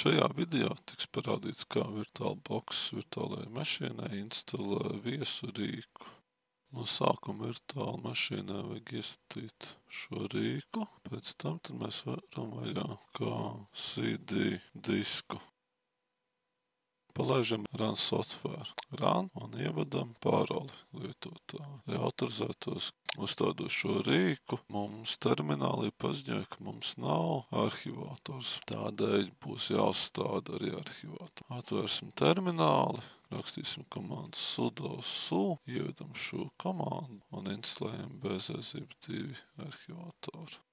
Šajā video tiks parādīts, kā VirtualBox virtuālajai mašīnai instalē viesu rīku. No sākuma virtuāla mašīnā vajag iestatīt šo rīku, pēc tam tad mēs varam vaļā kā CD disku. Palaižam run software, run un ievadam paroli lietotāju. Lai autorizētos uzstādot šo rīku, mums terminālī paziņoja, ka mums nav arhivators. Tādēļ būs jāuzstāda arī arhivators. Atvērsim termināli, rakstīsim komandu sudo su, ievedam šo komandu un instalējam bzzip2 arhivatoru.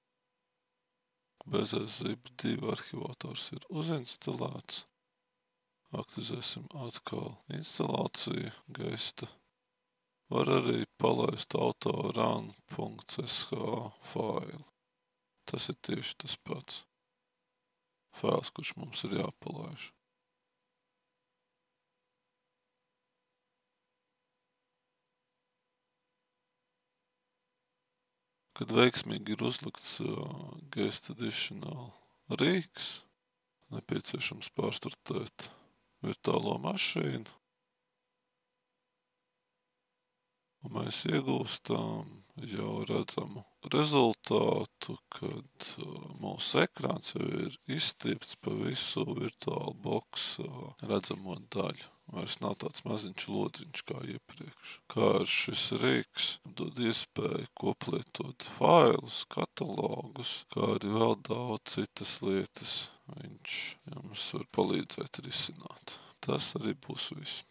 bzzip2 arhivators ir uzinstalēts. Aktivizēsim atkal instalāciju gesta. Var arī palaist autorun.sh failu. Tas ir tieši tas pats fails, kurš mums ir jāpalaiž. Kad veiksmīgi ir uzlikts Gest Additional rīks, nepieciešams pārstartēt virtuālo mašīnu, un mēs iegūstam jau redzamu rezultātu, kad mūsu ekrāns jau ir izstiepts pa visu VirtualBox redzamo daļu. Vairs nav tāds maziņš lodziņš kā iepriekš. Kā ar šis rīks dod iespēju koplietot failus, katalogus, kā arī vēl daudz citas lietas viņš jums var palīdzēt risināt. Tas arī būs viss.